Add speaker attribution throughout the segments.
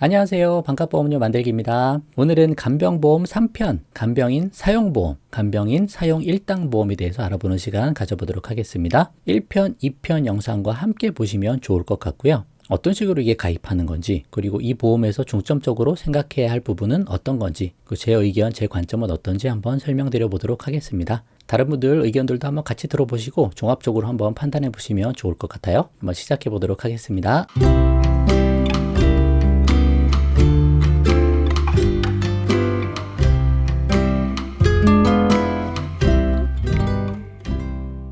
Speaker 1: 안녕하세요. 반값보험료 만들기입니다. 오늘은 간병보험 3편, 간병인 사용보험, 간병인 사용 일당보험에 대해서 알아보는 시간 가져보도록 하겠습니다. 1편, 2편 영상과 함께 보시면 좋을 것 같고요. 어떤 식으로 이게 가입하는 건지, 그리고 이 보험에서 중점적으로 생각해야 할 부분은 어떤 건지, 제 의견, 제 관점은 어떤지 한번 설명드려 보도록 하겠습니다. 다른 분들 의견들도 한번 같이 들어보시고 종합적으로 한번 판단해 보시면 좋을 것 같아요. 한번 시작해 보도록 하겠습니다.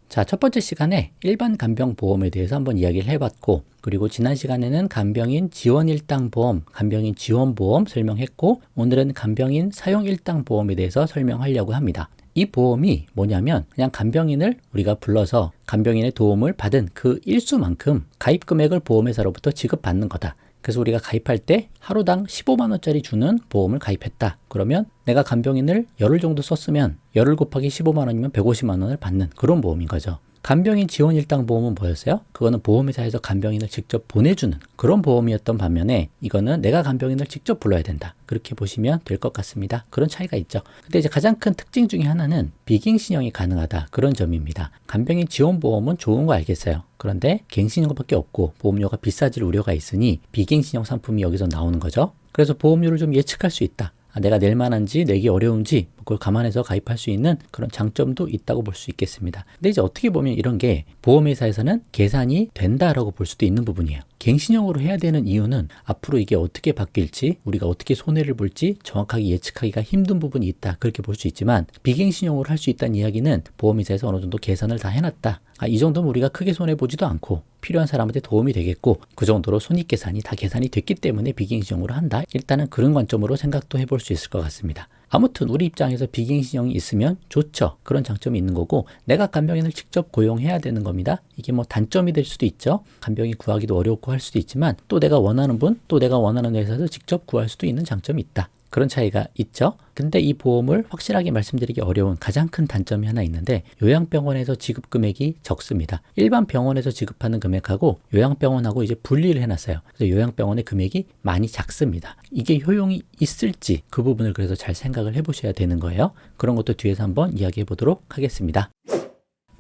Speaker 1: 자, 첫 번째 시간에 일반 간병보험에 대해서 한번 이야기를 해봤고, 그리고 지난 시간에는 간병인 지원일당보험, 간병인 지원보험 설명했고, 오늘은 간병인 사용일당보험에 대해서 설명하려고 합니다. 이 보험이 뭐냐면 그냥 간병인을 우리가 불러서 간병인의 도움을 받은 그 일수만큼 가입 금액을 보험회사로부터 지급받는 거다. 그래서 우리가 가입할 때 하루당 15만 원짜리 주는 보험을 가입했다. 그러면 내가 간병인을 열흘 정도 썼으면 열흘 곱하기 15만 원이면 150만 원을 받는 그런 보험인 거죠. 간병인 지원일당보험은 뭐였어요? 그거는 보험회사에서 간병인을 직접 보내주는 그런 보험이었던 반면에 이거는 내가 간병인을 직접 불러야 된다. 그렇게 보시면 될 것 같습니다. 그런 차이가 있죠. 근데 이제 가장 큰 특징 중에 하나는 비갱신형이 가능하다. 그런 점입니다. 간병인 지원보험은 좋은 거 알겠어요. 그런데 갱신형밖에 없고 보험료가 비싸질 우려가 있으니 비갱신형 상품이 여기서 나오는 거죠. 그래서 보험료를 좀 예측할 수 있다. 내가 낼 만한지 내기 어려운지 그걸 감안해서 가입할 수 있는 그런 장점도 있다고 볼 수 있겠습니다. 근데 이제 어떻게 보면 이런 게 보험회사에서는 계산이 된다라고 볼 수도 있는 부분이에요. 갱신형으로 해야 되는 이유는 앞으로 이게 어떻게 바뀔지 우리가 어떻게 손해를 볼지 정확하게 예측하기가 힘든 부분이 있다. 그렇게 볼 수 있지만 비갱신형으로 할 수 있다는 이야기는 보험회사에서 어느 정도 계산을 다 해놨다. 이 정도면 우리가 크게 손해보지도 않고 필요한 사람한테 도움이 되겠고 그 정도로 손익계산이 다 계산이 됐기 때문에 비갱신형으로 한다. 일단은 그런 관점으로 생각도 해볼 수 있을 것 같습니다. 아무튼 우리 입장에서 비갱신형이 있으면 좋죠. 그런 장점이 있는 거고 내가 간병인을 직접 고용해야 되는 겁니다. 이게 뭐 단점이 될 수도 있죠. 간병인 구하기도 어렵고 할 수도 있지만 또 내가 원하는 분, 또 내가 원하는 회사에서 직접 구할 수도 있는 장점이 있다. 그런 차이가 있죠. 근데 이 보험을 확실하게 말씀드리기 어려운 가장 큰 단점이 하나 있는데 요양병원에서 지급 금액이 적습니다. 일반 병원에서 지급하는 금액하고 요양병원하고 이제 분리를 해놨어요. 그래서 요양병원의 금액이 많이 작습니다. 이게 효용이 있을지 그 부분을 그래서 잘 생각을 해보셔야 되는 거예요. 그런 것도 뒤에서 한번 이야기해 보도록 하겠습니다.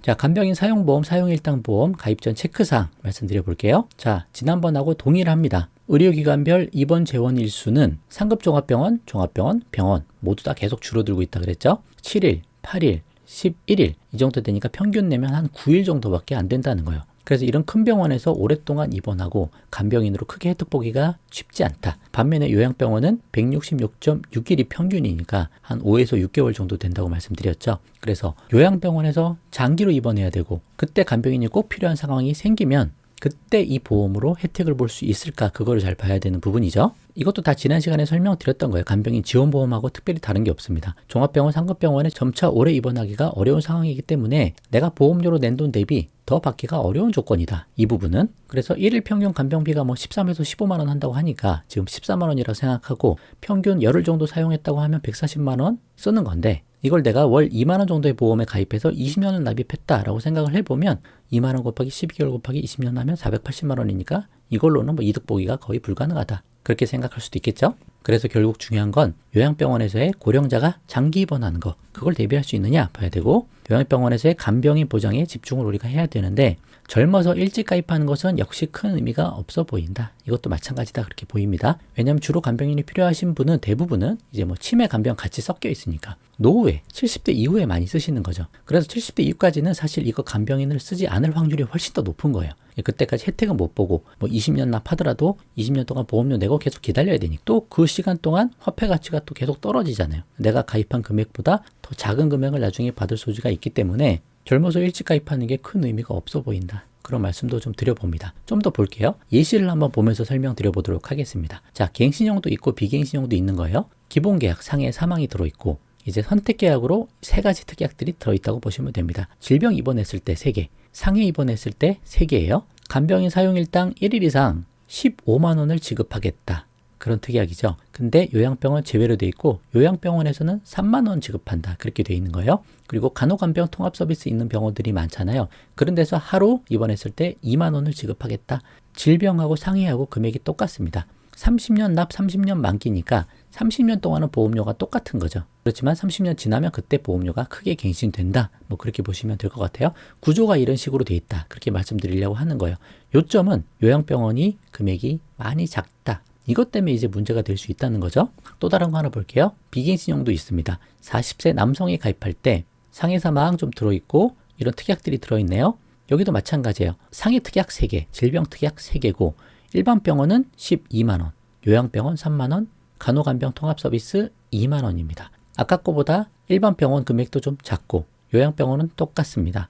Speaker 1: 자, 간병인 사용보험, 사용일당보험 가입 전 체크사항 말씀드려 볼게요. 자, 지난번하고 동일합니다. 의료기관별 입원 재원 일수는 상급 종합병원, 종합병원, 병원 모두 다 계속 줄어들고 있다 그랬죠. 7일, 8일, 11일 이 정도 되니까 평균 내면 한 9일 정도밖에 안 된다는 거예요. 그래서 이런 큰 병원에서 오랫동안 입원하고 간병인으로 크게 혜택 보기가 쉽지 않다. 반면에 요양병원은 166.6일이 평균이니까 한 5에서 6개월 정도 된다고 말씀드렸죠. 그래서 요양병원에서 장기로 입원해야 되고 그때 간병인이 꼭 필요한 상황이 생기면 그때 이 보험으로 혜택을 볼 수 있을까 그거를 잘 봐야 되는 부분이죠. 이것도 다 지난 시간에 설명드렸던 거예요. 간병인 지원보험하고 특별히 다른 게 없습니다. 종합병원, 상급병원에 점차 오래 입원하기가 어려운 상황이기 때문에 내가 보험료로 낸 돈 대비 더 받기가 어려운 조건이다. 이 부분은. 그래서 1일 평균 간병비가 뭐 13에서 15만 원 한다고 하니까 지금 14만 원이라고 생각하고 평균 열흘 정도 사용했다고 하면 140만 원 쓰는 건데 이걸 내가 월 2만 원 정도의 보험에 가입해서 20년을 납입했다라고 생각을 해보면 2만 원 곱하기 12개월 곱하기 20년 하면 480만 원이니까 이걸로는 뭐 이득 보기가 거의 불가능하다. 그렇게 생각할 수도 있겠죠. 그래서 결국 중요한 건 요양병원에서의 고령자가 장기 입원하는 거 그걸 대비할 수 있느냐 봐야 되고 요양병원에서의 간병인 보장에 집중을 우리가 해야 되는데 젊어서 일찍 가입하는 것은 역시 큰 의미가 없어 보인다. 이것도 마찬가지다 그렇게 보입니다. 왜냐하면 주로 간병인이 필요하신 분은 대부분은 이제 뭐 치매 간병 같이 섞여 있으니까 노후에 70대 이후에 많이 쓰시는 거죠. 그래서 70대 이후까지는 사실 이거 간병인을 쓰지 않을 확률이 훨씬 더 높은 거예요. 그때까지 혜택은 못 보고 뭐 20년 납하더라도 20년 동안 보험료 내고 계속 기다려야 되니까 또 그 시간 동안 화폐 가치가 또 계속 떨어지잖아요. 내가 가입한 금액보다 더 작은 금액을 나중에 받을 소지가 있기 때문에 젊어서 일찍 가입하는 게 큰 의미가 없어 보인다. 그런 말씀도 좀 드려봅니다. 좀 더 볼게요. 예시를 한번 보면서 설명드려보도록 하겠습니다. 자, 갱신형도 있고 비갱신형도 있는 거예요. 기본계약 상해 사망이 들어있고 이제 선택계약으로 3가지 특약들이 들어있다고 보시면 됩니다. 질병 입원했을 때 3개, 상해 입원했을 때 3개예요. 간병인 사용일당 1일 이상 15만 원을 지급하겠다. 그런 특약이죠. 근데 요양병원 제외로 돼 있고 요양병원에서는 3만 원 지급한다. 그렇게 돼 있는 거예요. 그리고 간호간병 통합 서비스 있는 병원들이 많잖아요. 그런 데서 하루 입원했을 때 2만 원을 지급하겠다. 질병하고 상해하고 금액이 똑같습니다. 30년 납 30년 만기니까 30년 동안은 보험료가 똑같은 거죠. 그렇지만 30년 지나면 그때 보험료가 크게 갱신된다. 뭐 그렇게 보시면 될 것 같아요. 구조가 이런 식으로 돼 있다. 그렇게 말씀드리려고 하는 거예요. 요점은 요양병원이 금액이 많이 작다. 이것 때문에 이제 문제가 될 수 있다는 거죠. 또 다른 거 하나 볼게요. 비갱신형도 있습니다. 40세 남성이 가입할 때 상해 사망 좀 들어있고 이런 특약들이 들어있네요. 여기도 마찬가지예요. 상해 특약 3개, 질병 특약 3개고 일반 병원은 12만 원, 요양병원 3만 원, 간호간병 통합 서비스 2만 원입니다. 아까 거보다 일반 병원 금액도 좀 작고 요양병원은 똑같습니다.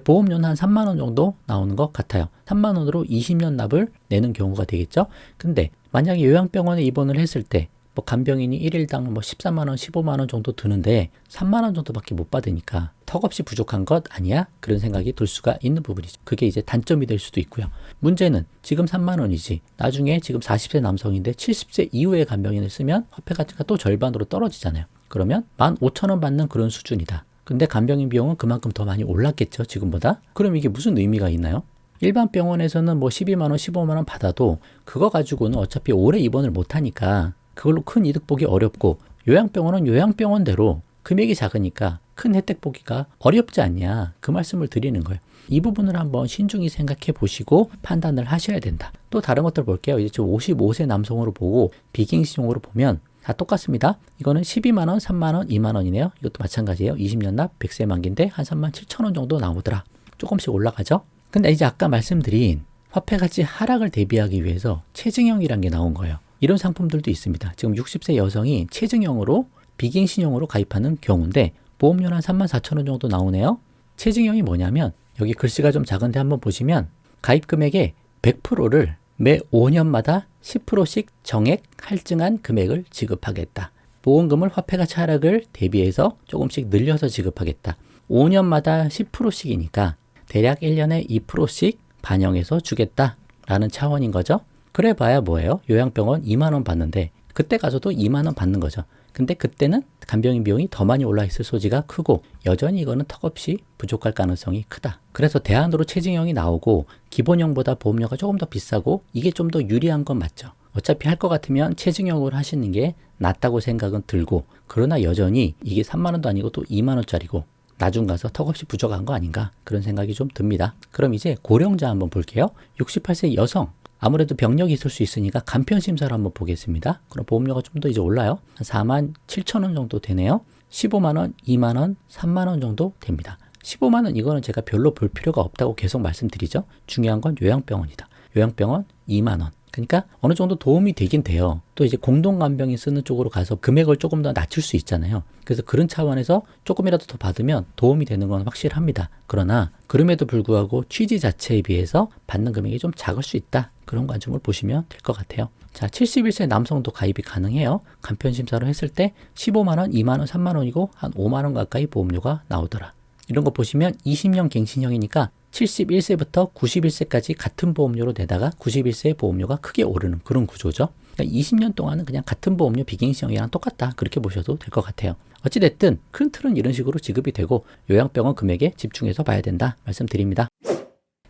Speaker 1: 보험료는 한 3만 원 정도 나오는 것 같아요. 3만 원으로 20년 납을 내는 경우가 되겠죠. 근데 만약에 요양병원에 입원을 했을 때 뭐 간병인이 1일당 뭐 14만 원, 15만 원 정도 드는데 3만 원 정도밖에 못 받으니까 턱없이 부족한 것 아니야? 그런 생각이 들 수가 있는 부분이죠. 그게 이제 단점이 될 수도 있고요. 문제는 지금 3만 원이지 나중에 지금 40세 남성인데 70세 이후에 간병인을 쓰면 화폐 가치가 또 절반으로 떨어지잖아요. 그러면 15,000원 받는 그런 수준이다. 근데 간병인 비용은 그만큼 더 많이 올랐겠죠, 지금보다. 그럼 이게 무슨 의미가 있나요? 일반 병원에서는 뭐 12만 원, 15만 원 받아도 그거 가지고는 어차피 오래 입원을 못 하니까 그걸로 큰 이득 보기 어렵고 요양병원은 요양병원대로 금액이 작으니까 큰 혜택 보기가 어렵지 않냐, 그 말씀을 드리는 거예요. 이 부분을 한번 신중히 생각해 보시고 판단을 하셔야 된다. 또 다른 것들 볼게요. 이제 55세 남성으로 보고 비갱신용으로 보면 다 똑같습니다. 이거는 12만 원, 3만 원, 2만 원이네요. 이것도 마찬가지예요. 20년 납 100세 만기인데 한 3만 7천 원 정도 나오더라. 조금씩 올라가죠. 근데 이제 아까 말씀드린 화폐 가치 하락을 대비하기 위해서 체증형이란 게 나온 거예요. 이런 상품들도 있습니다. 지금 60세 여성이 체증형으로 비갱신형으로 가입하는 경우인데 보험료는 한 3만 4천 원 정도 나오네요. 체증형이 뭐냐면 여기 글씨가 좀 작은데 한번 보시면 가입 금액의 100%를 매 5년마다 10%씩 정액 할증한 금액을 지급하겠다. 보험금을 화폐 가치 하락을 대비해서 조금씩 늘려서 지급하겠다. 5년마다 10%씩이니까 대략 1년에 2%씩 반영해서 주겠다라는 차원인 거죠. 그래 봐야 뭐예요? 요양병원 2만 원 받는데 그때 가서도 2만 원 받는 거죠. 근데 그때는 간병인 비용이 더 많이 올라 있을 소지가 크고 여전히 이거는 턱없이 부족할 가능성이 크다. 그래서 대안으로 체증형이 나오고 기본형보다 보험료가 조금 더 비싸고 이게 좀 더 유리한 건 맞죠. 어차피 할 것 같으면 체증형으로 하시는 게 낫다고 생각은 들고 그러나 여전히 이게 3만 원도 아니고 또 2만 원짜리고 나중 가서 턱없이 부족한 거 아닌가 그런 생각이 좀 듭니다. 그럼 이제 고령자 한번 볼게요. 68세 여성 아무래도 병력이 있을 수 있으니까 간편심사를 한번 보겠습니다. 그럼 보험료가 좀 더 이제 올라요. 한 4만 7천 원 정도 되네요. 15만 원, 2만 원, 3만 원 정도 됩니다. 15만 원 이거는 제가 별로 볼 필요가 없다고 계속 말씀드리죠. 중요한 건 요양병원이다. 요양병원 2만 원. 그러니까 어느 정도 도움이 되긴 돼요. 또 이제 공동간병인 쓰는 쪽으로 가서 금액을 조금 더 낮출 수 있잖아요. 그래서 그런 차원에서 조금이라도 더 받으면 도움이 되는 건 확실합니다. 그러나 그럼에도 불구하고 취지 자체에 비해서 받는 금액이 좀 작을 수 있다. 그런 관점을 보시면 될 것 같아요. 자, 71세 남성도 가입이 가능해요. 간편심사로 했을 때 15만 원, 2만 원, 3만 원이고 한 5만 원 가까이 보험료가 나오더라. 이런 거 보시면 20년 갱신형이니까 71세부터 91세까지 같은 보험료로 내다가 91세의 보험료가 크게 오르는 그런 구조죠. 그러니까 20년 동안은 그냥 같은 보험료 비갱신형이랑 똑같다. 그렇게 보셔도 될 것 같아요. 어찌됐든 큰 틀은 이런 식으로 지급이 되고 요양병원 금액에 집중해서 봐야 된다. 말씀드립니다.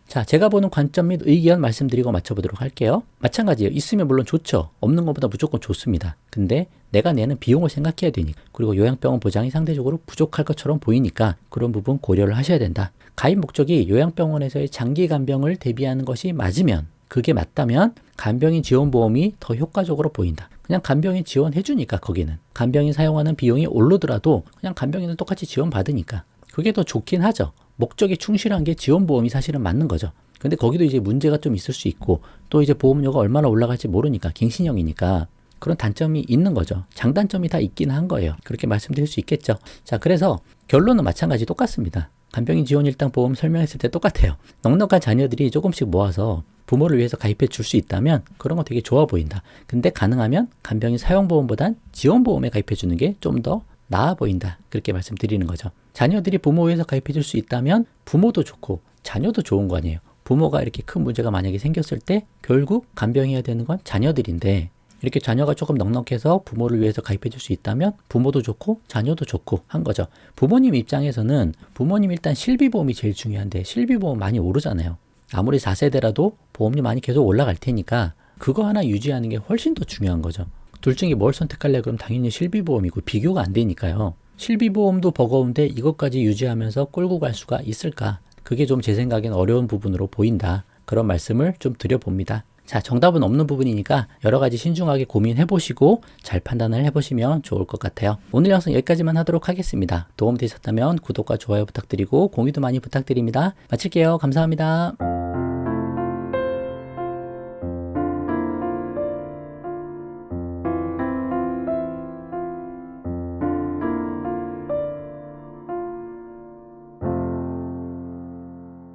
Speaker 1: 자, 제가 보는 관점 및 의견 말씀드리고 맞춰보도록 할게요. 마찬가지예요. 있으면 물론 좋죠. 없는 것보다 무조건 좋습니다. 근데 내가 내는 비용을 생각해야 되니까 그리고 요양병원 보장이 상대적으로 부족할 것처럼 보이니까 그런 부분 고려를 하셔야 된다. 가입 목적이 요양병원에서의 장기 간병을 대비하는 것이 맞으면 그게 맞다면 간병인 지원보험이 더 효과적으로 보인다. 그냥 간병인 지원해주니까 거기는 간병인 사용하는 비용이 오르더라도 그냥 간병인은 똑같이 지원받으니까 그게 더 좋긴 하죠. 목적에 충실한 게 지원보험이 사실은 맞는 거죠. 근데 거기도 이제 문제가 좀 있을 수 있고 또 이제 보험료가 얼마나 올라갈지 모르니까 갱신형이니까 그런 단점이 있는 거죠. 장단점이 다 있긴 한 거예요. 그렇게 말씀드릴 수 있겠죠. 자, 그래서 결론은 마찬가지 똑같습니다. 간병인 지원 일당 보험 설명했을 때 똑같아요. 넉넉한 자녀들이 조금씩 모아서 부모를 위해서 가입해 줄 수 있다면 그런 거 되게 좋아 보인다. 근데 가능하면 간병인 사용보험보단 지원보험에 가입해 주는 게 좀 더 나아 보인다. 그렇게 말씀드리는 거죠. 자녀들이 부모 위해서 가입해 줄 수 있다면 부모도 좋고 자녀도 좋은 거 아니에요. 부모가 이렇게 큰 문제가 만약에 생겼을 때 결국 간병해야 되는 건 자녀들인데 이렇게 자녀가 조금 넉넉해서 부모를 위해서 가입해 줄 수 있다면 부모도 좋고 자녀도 좋고 한 거죠. 부모님 입장에서는 부모님 일단 실비보험이 제일 중요한데 실비보험 많이 오르잖아요. 아무리 4세대라도 보험료 많이 계속 올라갈 테니까 그거 하나 유지하는 게 훨씬 더 중요한 거죠. 둘 중에 뭘 선택할래? 그럼 당연히 실비보험이고 비교가 안 되니까요. 실비보험도 버거운데 이것까지 유지하면서 끌고 갈 수가 있을까? 그게 좀 제 생각엔 어려운 부분으로 보인다. 그런 말씀을 좀 드려봅니다. 자, 정답은 없는 부분이니까 여러 가지 신중하게 고민해 보시고 잘 판단을 해 보시면 좋을 것 같아요. 오늘 영상 여기까지만 하도록 하겠습니다. 도움 되셨다면 구독과 좋아요 부탁드리고 공유도 많이 부탁드립니다. 마칠게요. 감사합니다.